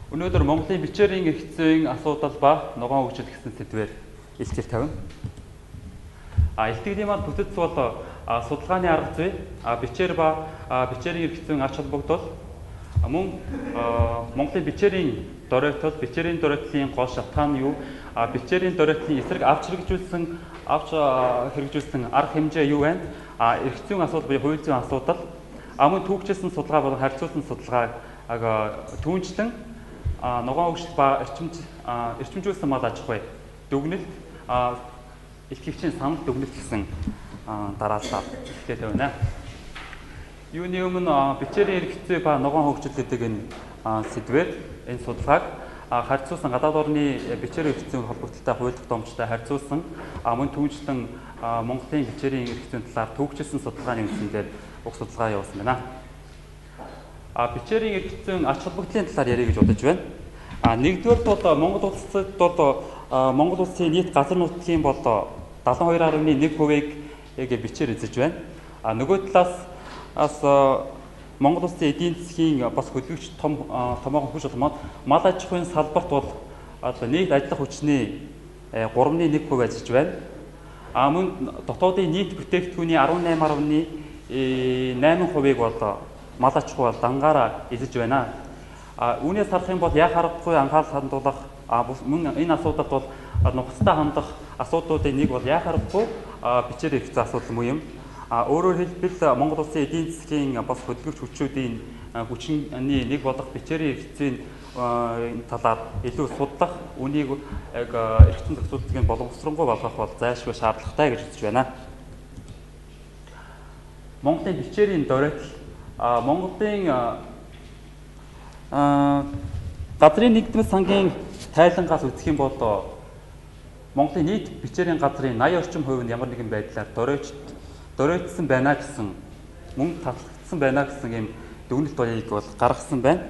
Өнөөдөр Монголын бичээрийн эрх зүйн асуудал ба ногоон хөгжил гэсэн сэдвээр илтгэл тавина. Илтгэлийн маань бүтэц бол судалгааны арга зүй, бичээр ба бичээрийн эрх зүйн ач холбогдол, мөн Монголын бичээрийн дөрөөтлөлийн гол шалтгаан нь юу? Бичээрийн дөрөөтлийн эсрэг авч хэрэгжүүлсэн арга хэмжээ юу байна? Эрх зүйн асуудал буюу хууль зүйн асуудал, мөн түүхчилсэн судалгаа болон харьцуулсан судалгааг түүнчлэн ногоон хөгжил ба эрчимжүүлсэн мал аж ахуй дүгнэлт илтгэгчийн санал дүгнэлт гэсэн дараалал илтгэл тавина. Юуны өмнө бичээрийн эрх зүй ба ногоон хөгжил гэдэг энэ сэдвээр энэ судалгааг харьцуулсан гадаад орны бичээрийн эрх зүйн холбогдолтой хууль тогтоомжтой харьцуулсан мөн түүнчлэн Монголын бичээрийн эрх зүйн талаар түүхчилсэн судалгааны үндсээр уг судалгаа явуулсан байна. Бичээрийн эрх зүйн ач холбогдлын талаар ярих гэж бодож байна. Нэгдүгээр бол Монгол улсын нийт газар нутгийн бол 72.1%-ийг бичээр эзэж байна. Нөгөө талаас Монгол улсын эдийн засгийн бас хөдөлгөгч томоохон хүч болмоод мал аж ахуйн салбарт бол нийт ажиллах хүчний 3.1% ажиллаж байна. Мөн дотоодын нийт бүтээгдэхүүний 18.8%-ийг бол мал аж ахуй дангаараа эзэж байна. Үүнээс харах юм бол яа харахгүй анхаарал хандуулах мөн энэ асуудалд бол нухацтай хандах асуудлуудын нэг бол яа харахгүй бичээр эрх зүйн асуудал муу юм. Өөрөөр хэлбэл Монгол улсын эдийн засгийн бас хөдөлгөгч хүчүүдийн хүчний нэг болох бичээрийн эрх зүйн талаар илүү судлах, үнийг яг эрх зүйн зохицуулалтыг боловсронгуй болгох бол зайлшгүй шаардлагатай гэж үзэж байна. Монголын бичээрийн дөрөөлт Монголын газрын нэгдмэл сангийн тайлангаас үзэх юм бол Монголын нийт бичээрийн газрын 80 орчим хувь нь ямар нэгэн байдлаар дөрөөдсөн байна гэсэн, мөн таслагдсан байна гэсэн ийм дүгнэлт баяыг бол гаргасан байна.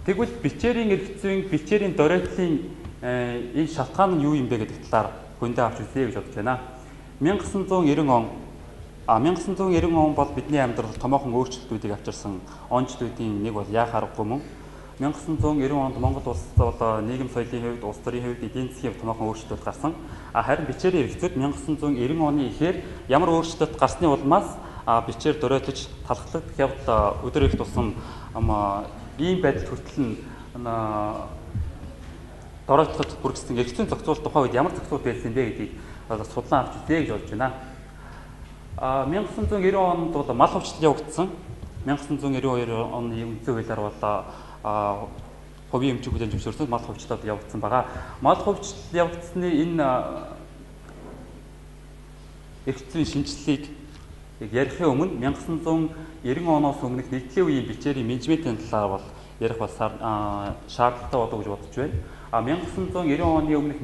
Тэгвэл бичээрийн эрх зүйн бичээрийн дөрөөтлийн энэ шалтгаан нь юу юм бэ гэдэг талаар хүндээ авч үзье гэж бодож байна. 1990 он бол бидний амьдралд томоохон өөрчлөлтүүдийг авчирсан онцлогуудын нэг бол яа харахгүй мөн 1990 онд Монгол улс бол нийгэм соёлын хувьд, улс төрийн хувьд, эдийн засгийн хувьд томоохон өөрчлөлтүүд гарсан. Харин бичээрийн эрх зүйд 1990 оны ихээр ямар өөрчлөлт гарсны улмаас бичээр дөрөөтөж талхлагдах явдал өдөр их тусам ийм байдалд хүртэл нь дөрөөтлөж бүрдсэн эрх зүйн зохицуулалт тухай үед ямар зохицуулалт байсан бэ гэдгийг судлан авч үзье гэж бодож байна. 1990 онд бол мал хувьчлал явагдсан. 1992 оны үндсэн хуулиар бол хувийн эмчийг хүлээн зөвшөөрсөн мал хувьчлал явагдсан байгаа. Мал хувьчлал явагдсны энэ эрх зүйн шинжилгээг ярихын өмнө 1990 оноос өмнөх нийтлэлийн үеийн бичээрийн менежментийн талаар бол ярих бол шаардлагатай болов гэж бодож байна. 1990 оны өмнөх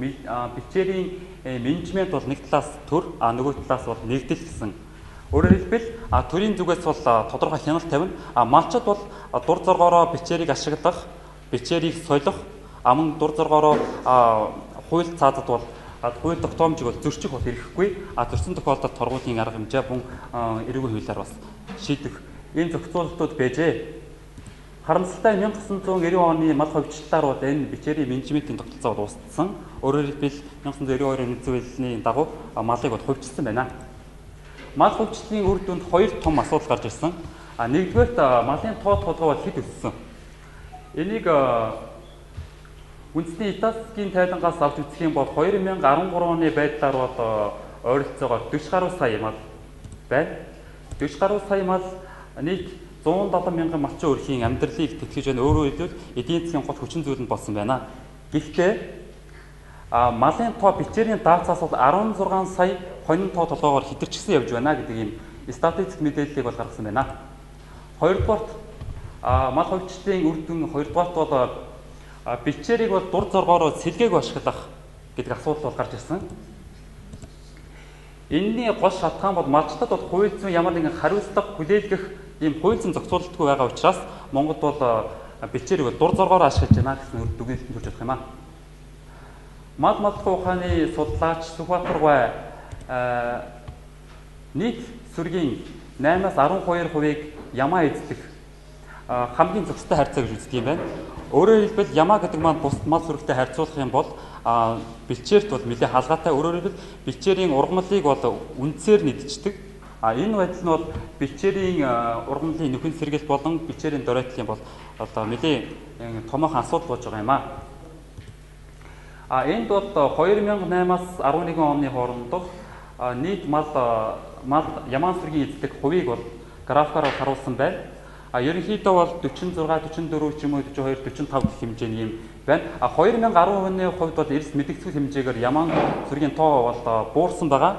бичээрийн менежмент бол нэг талаас төр, нөгөө талаас бол нэгдэл гэсэн. Өөрөөр хэлбэл төрийн зүгээс бол тодорхой хяналт тавина. Малчид бол дур зоргоороо бичээрийг ашиглах, бичээрийг солих, мөн дур зоргоороо хууль цаазад бол хууль тогтоомжийг бол зөрчих бол хэрэггүй. Зөрсөн тохиолдолд торгуулийн арга хэмжээ бун эрүүгийн хуулиар бас шийдэх ийм зохицуулалтууд байжээ. Харамсалтай 1990 оны мал хувьчлалаар бол энэ бичээрийн менежментийн тогтолцоо бол устсан. Өөрөөр хэлбэл 1992 оны үндсэн хуулийн дагуу малыг бол хувьчилсан байна. Мал хувьчлалын үр дүнд хоёр том асуудал гарч ирсэн. Нэгдүгээрт малын тоо толгой бол хэд өссөн. Энийг үндэсний италигийн тайлангаас авч үзэх юм бол 2013 оны байдлаар бол ойролцоогоор 40 гаруй сая мал байна. 40 гаруй сая мал нийт 170 мянган малчин өрхийн амьдралыг тэтгэж байна. Өөрөөр хэлбэл эдийн засгийн гол хүчин зүйл нь болсон байна. Гэхдээ малын тоо бичээрийн даацаас бол 16 сая хонин тоо толгоогоор хэтэрчсэн явж байна гэдэг ийм статистик мэдээллийг бол гаргасан байна. Хоёрдугаарт мал хувьчлалын үр дүн хоёрдугаарт бол бичээрийг бол дур зоргоороо сэлгээг ашиглах гэдэг асуудал бол гарч ирсэн. Энэний гол шалтгаан бол малчтад бол хууль зүйн ямар нэгэн хариуцлага хүлээлгэх ийм хууль зүйн зохицуулалтгүй байгаа учраас Монголд бол бичээрийг дур зоргоороо ашиглаж байна гэсэн дүгнэлтэнд хүрч чадах юм аа. Мал маллахын ухааны судлаач Сүхбаатар бай нийт сүргийн 8-12%-ийг ямаа эзлэх хамгийн зөвхөстэй харьцаа гэж үздэг юм байна. Өөрөөр хэлбэл ямаа гэдэг маань бусад мал сүрэгтэй харьцуулах юм бол бэлчээрт бол нэлээд хаалгатай. Өөрөөр хэлбэл бэлчээрийн ургамлыг бол үндсээр нэдчихдэг. Энэ байдал нь бол бэлчээрийн ургамлын нөхөн сэргэлт болон бэлчээрийн доройтлын бол одоо нэлээд томоохон асуудал болж байгаа юм аа. Энд бол 2008-аас 11 оны хоорондох нийт мал ямаан сүргийн эзлэх хувийг бол графикаар харуулсан байна. Ерөнхийдөө бол 46, 44 ч юм уу 42, 45 гэх хэмжээний юм байна. 2010 оны хувьд бол эрс мэдэгцэл хэмжээгээр ямаан сүргийн тоо бол буурсан байгаа.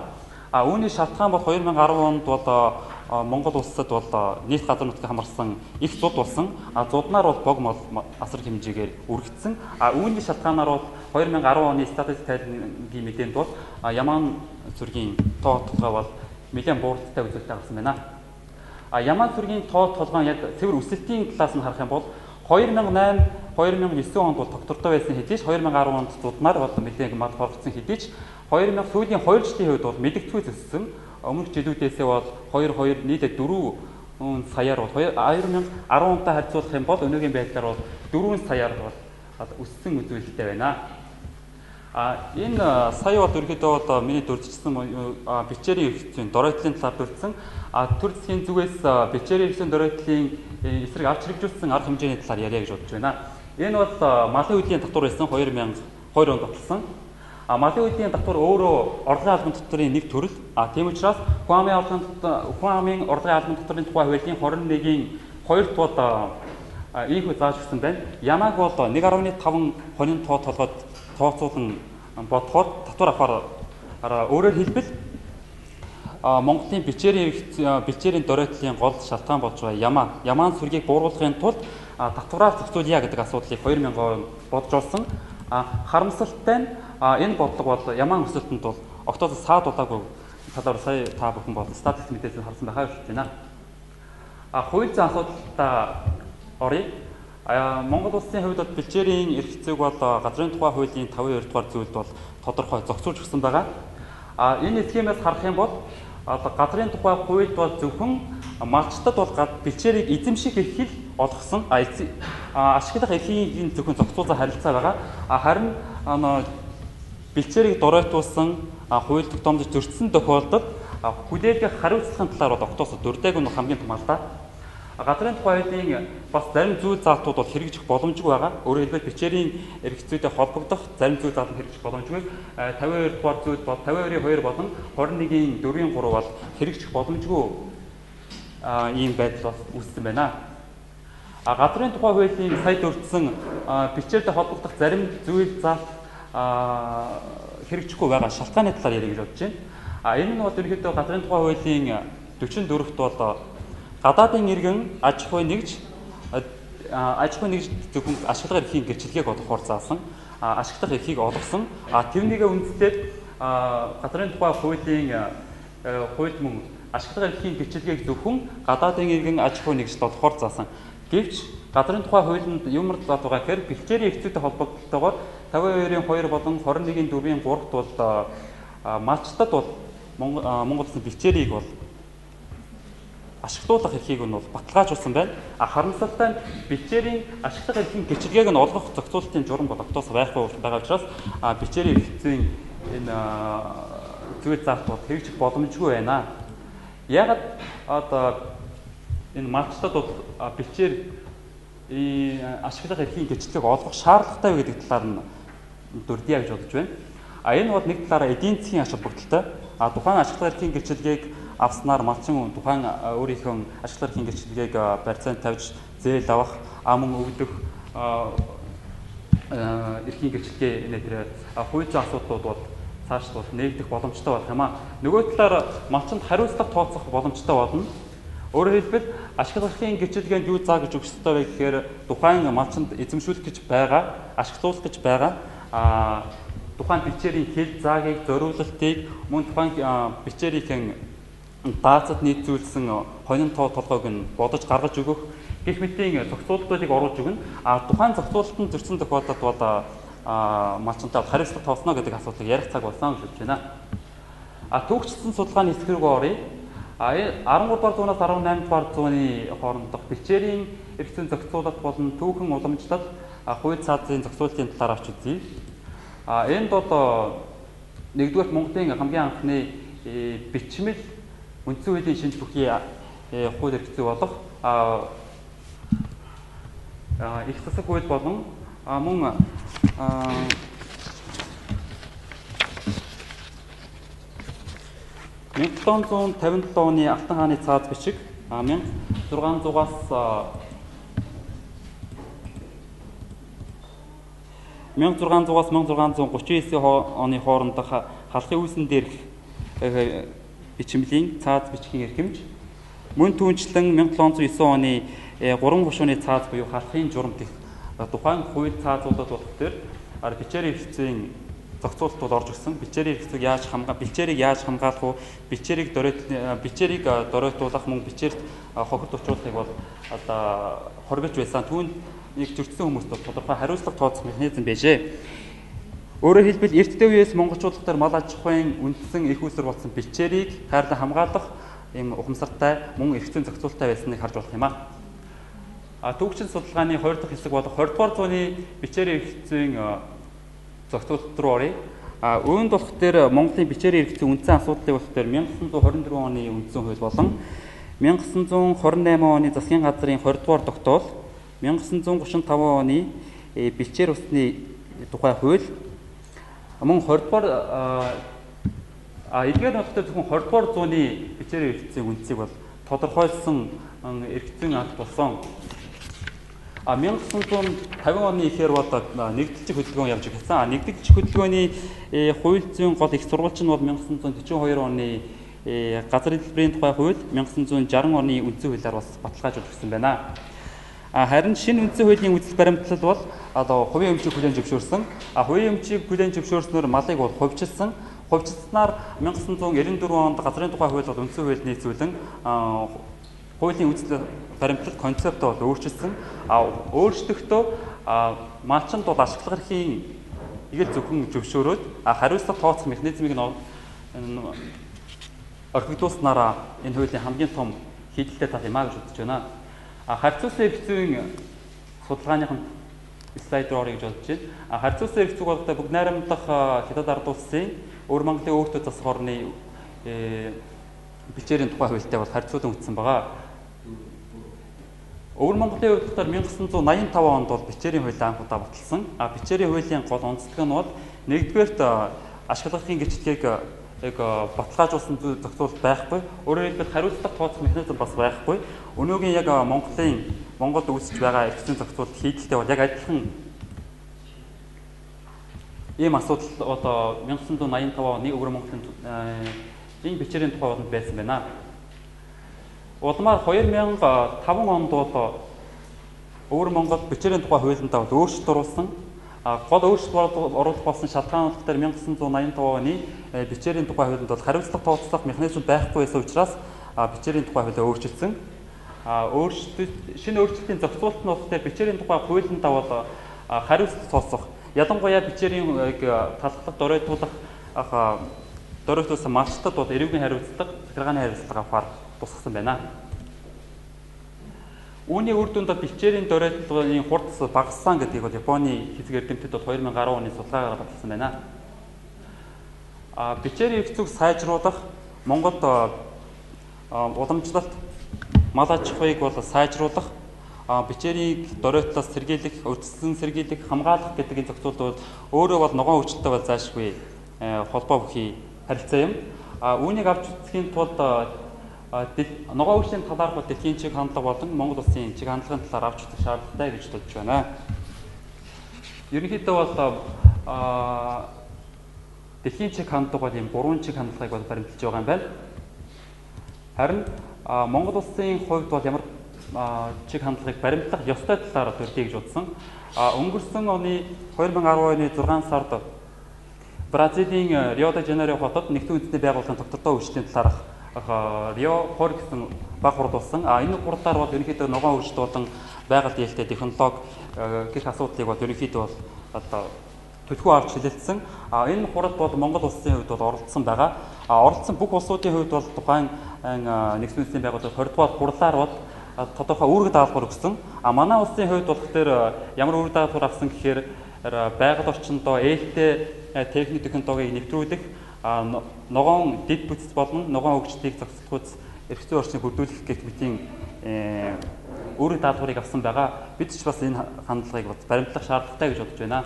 Үүний шалтгаан бол 2010 онд бол Монгол улсад бол нийт газар нутгийг хамарсан их зуд болсон. Зуднаар бол бог асар хэмжээгээр үргэлжсэн. Үүний шалтгаанаар бол 2010 оны статистик тайлбаргийн мэдээнд бол ямаан сүргийн тоо толгой бол нэлээд бууралтай үзүүлэлт гаргасан байна. Ямаан сүргийн тоо толгой яг цэвэр өсөлтийн талаас нь харах юм бол 2008, 2009 онд бол тогтвортой байсан хэдий ч 2010 онд зуднаар бол нэлээд мал хоригдсон хэдий ч 2000 сүүлийн 2 жилийн хувьд бол мэдэгдэхүйц өссөн. Өмнөх жилүүдээсээ бол 2 нийтдээ 4 саяар бол 2010 онтой харьцуулах юм бол өнөөгийн байдлаар бол 4 саяар бол өссөн үзүүлэлттэй байна. Энэ сая бол ерөөдөө одоо миний дурдчихсан бэлчээрийн эрхцийн доройтлын талаар дурдсан. Төр засгийн зүгээс бэлчээрийн эрхцийн доройтлын эсрэг авч хэрэгжүүлсэн арга хэмжээний талаар яриа гэж бодож байна. Энэ бол малын үдлийн татвар байсан 2002 онд батлсан. Малын үдлийн татвар өөрөө орлогын албан татврын нэг төрөл. Тийм учраас хүн амын орлогын албан татврын тухай хуулийн 21-ийн 2 дугаар ийхүү зааж өгсөн байна. Ямааг бол 1.5 хонин тоо толгойд тооцоолон бодохоор татвар авахаар өөрөөр хэлбэл Монголын бэлчээрийн доройтлын гол шалтгаан болж байгаа ямаан сүргийг бууруулахын тулд татвараар зохицуулъя гэдэг асуудлыг 2000 онд бодж олсон. Харамсалтай нь энэ бодлого бол ямаан өсөлтөнд бол октоос саад удаагүй талаар сая та бүхэн бол статистик мэдээлэл харсан байхаа хэлж байна. Хууль зүйн асуудалтай оръё. Монгол улсын хувьд бол бэлчээрийн эрх зүйг бол газрын тухай хуулийн 52 дугаар зүйлд бол тодорхой зохицуулж өгсөн байгаа. Энэ схемээс харах юм бол газрын тухай хуульд бол зөвхөн малчтад бол бэлчээрийг эзэмших эрхийг олгосон ашиглах эрхийн зөвхөн зохицуулсан харилцаа байгаа. Харин бэлчээрийг доройтуулсан хууль тогтоомж зөрчсөн тохиолдолд хүлээлгэх хариуцлагын талаар бол октоос дурдаг нь хамгийн том алдаа. Газрын тухай хуулийн бас зарим зүйл заалтууд бол хэрэгжих боломжгүй байгаа. Өөрөөр хэлбэл бэлчээрийн эрх зүйтэй холбогдох зарим зүйл заалт хэрэгжих боломжгүй. 52 дугаар зүйл бол 52-ийн 2 болон 21-ийн 4-ийн 3 бол хэрэгжих боломжгүй ийм байдал бас үүссэн байна. Газрын тухай хуулийн сая дурдсан бэлчээртэй холбогдох зарим зүйл заалт хэрэгжихгүй байгаа шалтгааны талаар ярих гэж бодож байна. Энэ нь бол ерөнхийдөө газрын тухай хуулийн 44-т бол гадаадын иргэн аж ахуй нэгж зөвхөн ашиглах эрхийн гэрчилгээг олгохоор заасан ашиглах эрхийг олгосон. Тэрнийгээ үндэслээд газрын тухай хуулийн хууль мөн ашиглах эрхийн гэрчилгээг зөвхөн гадаадын иргэн аж ахуй нэгжлд олгохоор заасан. Гэвч газрын тухай хуулинд юмар зат байгаа гэхээр бэлчээрийн эрх зүйтэй холбогдолтойгоор 52-ийн 2 болон 21-ийн 4-ийн 3-т бол малчтад бол Монгол улсын бэлчээрийг бол ашиглуулах эрхийг нь бол баталгаажуулсан байна. Харамсалтай нь бэлчээрийн ашиглах эрхийн гэрчилгээг нь олгох зохицуулалтын журам бол октоос байхгүй байгаа учраас бэлчээрийн эрхцийн энэ зүйл заалт бол хэрэгжих боломжгүй байна. Яагаад энэ малчтад бол бэлчээр ашиглах эрхийн гэрчилгээг олгох шаардлагатай вэ гэдэг талаар нь дурдъя гэж бодож байна. Энэ бол нэг талаараа эдийн засгийн ач холбогдолтой. Тухайн ашиглах эрхийн гэрчилгээг авснаар малчин тухайн өөрийнхөө ашиглах эрхийн гэрчилгээг барьцаанд тавьж зээл авах, мөн өгдөх эрхийн гэрчилгээ нэтэр хууль зүйн асуудлууд бол цааш бол нээгдэх боломжтой болох юм аа. Нөгөө талаар малчинд хариуцлага тооцох боломжтой болно. Өөрөөр хэлбэл ашиглах эрхийн гэрчилгээнд юу заа гэж өгч ёстой вэ гэхээр тухайн малчинд эзэмшүүлэх гэж байгаа, ашиглуулах гэж байгаа тухайн бэлчээрийн хэл заагийг, зориулалтыг мөн тухайн бэлчээрийн даацад нийцүүлсэн хонин тоо толгойг нь бодож гаргаж өгөх гэх мэтийн зохицуулалтыг оруулж өгнө. Тухайн зохицуулалтанд зөрчсөн тохиолдолд бол малчинтай хариуцлага тооцно гэдэг асуудлыг ярих цаг болсон гэж бодож байна. Түүхчилсэн судалгааны хэсэг рүү оръё. Энэ 13 дугаар зуунаас 18 дугаар зууны хоорондох бичээрийн эрх зүйн зохицуулалт болон түүхэн уламжлалт хууль цаазын зохицуулалтын талаар авч үзье. Энд одоо нэгдүгээр Монголын хамгийн анхны бичмэл үндсэн хуулийн шинж бүхий хууль эрх зүй болох их засаг хууль болон мөн 1757 оны Алтан хааны цааз бичиг 1600-аас 1639 оны хоорондох халахын үүсэн дээрх бичмэлийн цааз бичгийн эрхэмж мөн түүнчлэн 1709 оны 3 гушууны цааз буюу халахын журам гэх тухайн хууль цаазуудад болох төр бичээрийн эрх зүйн зохицуулалт бол орж ирсэн. Бичээрийн эрх зүйг бичээрийг яаж хамгаалах вэ? Бичээрийг доройтуулах мөн бичээрт хохирд учруулахыг бол одоо хоригдж байсан. Түүнийг зөрчсөн хүмүүст бол тодорхой хариуцлага тооцох механизм байжээ. Өөрөөр хэлбэл эртдээ үеэс монголчуудаар мал аж ахуйн үндсэн эрх үүсвэр болсон бичээрийг хайрлан хамгаалах ийм ухамсартай мөн эрх зүйн зохицуулалттай байсныг харж болох юм аа. Түүхчин судалгааны 2 дахь хэсэг болох 20 дугаар зууны бичээрийн эрх зүйн зохицуулалт руу оръё. Үүнд болох дээр Монголын бичээрийн эрх зүйн үндсэн асуудлыг болох дээр 1924 оны үндсэн хууль болон 1928 оны засгийн газрын 20 дугаар тогтоол, 1935 оны бичээр усны тухай хууль, мөн 20 дугаар эдгээр ноттой зөвхөн 20 дугаар зууны бичээрийн эрх зүйн үндсийг бол тодорхойлсон эрх зүйн акт болсон. 1950 оны ихээр бол нэгдэлжих хөдөлгөөн явж ирсэн. Нэгдэлжих хөдөлгөөний хууль зүйн гол их сурвалж нь бол 1942 оны газар хэлбэрийн тухай хууль, 1960 оны үндсэн хуулиар бас баталгаажуулж өгсөн байна. Харин шинэ үндсэн хуулийн үзэл баримтлал бол одоо хувийн өмчийг хүлээн зөвшөөрсөн. Хувийн өмчийг хүлээн зөвшөөрснөөр малыг бол хувьчилсан. Хувьчилснаар 1994 онд газрын тухай хууль бол үндсэн хуулийг нийцүүлэн хуулийн үзэл баримтлал концепт бол өөрчилсөн. Өөрчлөлтөө малчинд бол ашиглах эрхийн игэл зөвхөн зөвшөөрөөд хариуцлага тооцох механизмыг орхигдуулснараа энэ хуулийн хамгийн том хийдэлтэй тал юм гэж бодож байна. Харьцуулсан эрх зүйн судалгааныхан слайд руу орё гэж бодож байна. Харьцуулсан эрх зүйг болдог бүгд найрамдах хятад ард улсын өөр Монголын өөртөө засах орны бичээрийн тухай хуультай бол харьцуулан үтсэн байгаа. Өвөр Монголын хувьд 1985 онд бол бичээрийн хууль анх удаа баталсан. Бичээрийн хуулийн гол онцлог нь бол нэгдүгээрт ашиглахын гэрчлэгийг яг баталгаажуулсан зохицуулалт байхгүй. Өөрөөр хэлбэл хариуцлага тооцох механизм бас байхгүй. Өнөөгийн яг Монголд үүсэж байгаа эрх зүйн зохицуулалт хийдэлтэй бол яг адилхан ийм асуудал одоо 1985 оны Өвөр Монголын энэ бичээрийн тухай болонд байсан байна. Улмаар 2005 онд бол Өвөр Монгол бичээрийн тухай хуулиндаа өөрчлөлт оруулсан. Гол өөрчлөлт оруулах болсон шалтгаанууд дээр 1985 оны бичээрийн тухай хуулинд бол хариуцлага тооцох механизм байхгүй байсан учраас бичээрийн тухай хуулиа өөрчилсөн. Шинэ өөрчлөлтийн зохицуулалт нь болохоор бичээрийн тухай хуулиндаа бол хариуцлага тооцох, ялангуяа бичээрийн талхлах, доройтуулсан малчтад бол эрүүгийн хариуцлага, захиргааны хариуцлага авахар тусгасан байна. Үүний үр дүнд бичээрийн доройтолгын хурц багассан гэдгийг бол Японы хэсэг эрдэмтэд бол 2010 оны судалгаагаар баталсан байна. Бичээрийн эрх зүйг сайжруулах, Монголд уламжлалт, мал аж ахуйг бол сайжруулах, бичээрийг доройтолоос сэргийлэх, өртсөн сэргийлэх, хамгаалах гэдэг энэ зохицуулалт бол өөрөө бол ногоон хүчтэй бол заашгүй холбоо бүхий харилцаа юм. Үүнийг авч үзэхийн тулд ногоон хүчний талаарх бол дэлхийн чиг хандлага болон Монгол улсын чиг хандлагын талаар авч үзэх шаардлагатай гэж бодож байна. Ерөнхийдөө бол дэлхийн чиг хандлага бол ийм 3 чиг хандлагыг бол баримталж байгаа юм байна. Харин Монгол улсын хувьд бол ямар чиг хандлагыг баримтлах ёстой талаар төрдий гэж бодсон. Өнгөрсөн оны 2010 оны 6 сард Бразилийн Рио де Жанейро хотод нэгдсэн үндэсний байгууллагын доктортой үйлчлэлийн талаарх Рио хор гэсэн баг хурд болсон. Энэ хурдаар бол ерөнхийдөө ногоон хөгжөлт болон байгаль дээлтэй технологи гэх асуудлыг бол ерөнхийдөө бол одоо төлхөө авч хилэлцсэн. Энэ хуралд бол Монгол улсын хувьд бол оролцсон байгаа. Оролцсон бүх улсуудын хувьд бол тухайн нэгдсэн улсын байгууллага 20 дугаар хурлаар бол тодорхой үүрэг даалгавар өгсөн. Манай улсын хувьд болохоор ямар үүрэг даалгавар авсан гэхээр байгаль орчиндөө ээлтэй техник технологиг нэвтрүүлэх, ногоон дэд бүтц болон ногоон хөгжлийг зохицуулах эрх зүйн орчныг бүрдүүлэх гэх мэтийн үүрэг даалгаврыг авсан байгаа. Бид ч бас энэ хандлагыг баримтлах шаардлагатай гэж бодож байна.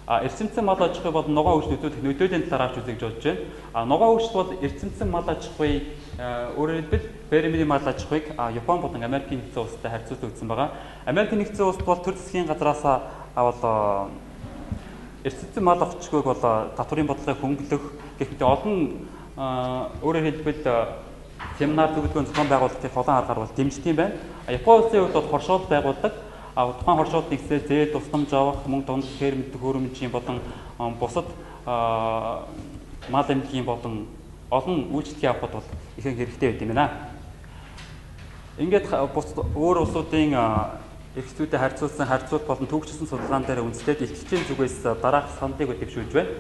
Эрчимцэн мал аж ахуй бол ногоон хөгжил нөлөөлөх нөлөөлийн талаар авч үзье гэж бодож байна. Ногоон хөгжил бол эрчимцэн мал аж ахуй өөрөөр хэлбэл фермерийн мал аж ахуйг Япон болон Америкийн нэгдсэн улстай харьцуулж үзсэн байгаа. Америкийн нэгдсэн улс бол төр засгийн газраас бол эрчимцэн мал авчгүйг бол татврын бодлогыг хөнгөлөх гэх мэт олон өөрөөр хэлбэл семинар зөвлөгөөний зохион байгуулалтын олон аргаар бол дэмждэг юм байна. Японы улсын хувьд бол хоршоод байгуулдаг. Тухайн хоршоод нэгсээ зээл тусламж авах, мөнгө дунд фермерийн хөрөмжийн болон бусад мал эмнэлгийн болон олон үйлчлэгийг авахд бол ихэнх хэрэгтэй байт юм байна. Ингээд өөр улсуудын эрх зүйтэй харьцуулт болон төвөгчсөн судалгаан дээр үндэслээд илтгэгчийн зүгээс дараах саналыг дэвшүүлж байна.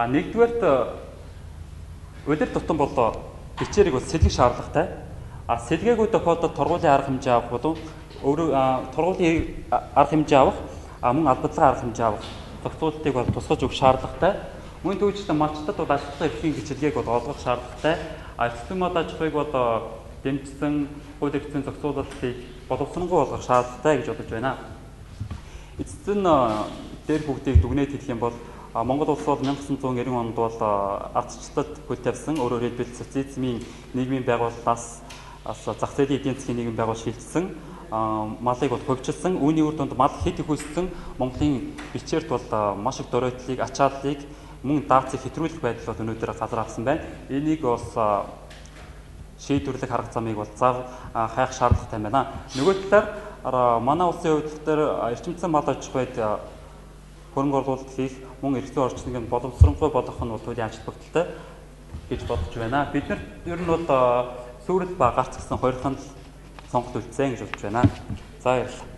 Нэгдүгээрт улир тутам бол бичээрийг бол сэлгэх шаардлагатай. Сэлгээгүй тохиолдолд торгуулийн арга хэмжээ авах болон торгуулийн арга хэмжээ авах, мөн албадлагын арга хэмжээ авах зохицуултыг бол тусгаж өгөх шаардлагатай. Мөн түүжлэн малчтад бол ашиглах эрхийн гişлэгийг бол олгох шаардлагатай. Эрчимцэн мал аж ахуйг бол дэмжсэн хууль эрх зүйн зохицуулалтыг боловсронгуй болгох шаардлагатай гэж бодож байна. Эцэст нь дээр бүгдийг дүгнээд хэлэх юм бол Монгол улс бол 1990 онд бол ардчлалд хөл тавьсан, өөрөөр хэлбэл социализмын нийгмийн байгууллагаас зах зээлийн эдийн засгийн нийгэм байгуулж шилжсэн малыг бол хөгжилсэн. Үүний үр дүнд мал хэд их өссөн, Монголын бичээрт бол маш их дөрөөдлийг, ачааллыг, мөн даацыг хэтрүүлэх байдал бол өнөөдөр газар авсан байна. Энийг бас шийдвэрлэх арга замыг бол зав хайх шаардлагатай байна. Нөгөө талаар манай улсын хувьд эрчимцэн мал аж ахуйд хөрөнгө оруулалт хийх, мөн эрх зүйн орчныг боловсронгуй болгох нь бол туйлын ажил багталтай гэж бодож байна. Бид нар ер нь бол сүрэл ба гарц гэсэн хоёр ханал сонголт үлдсэн гэж бодож байна. За баярлалаа.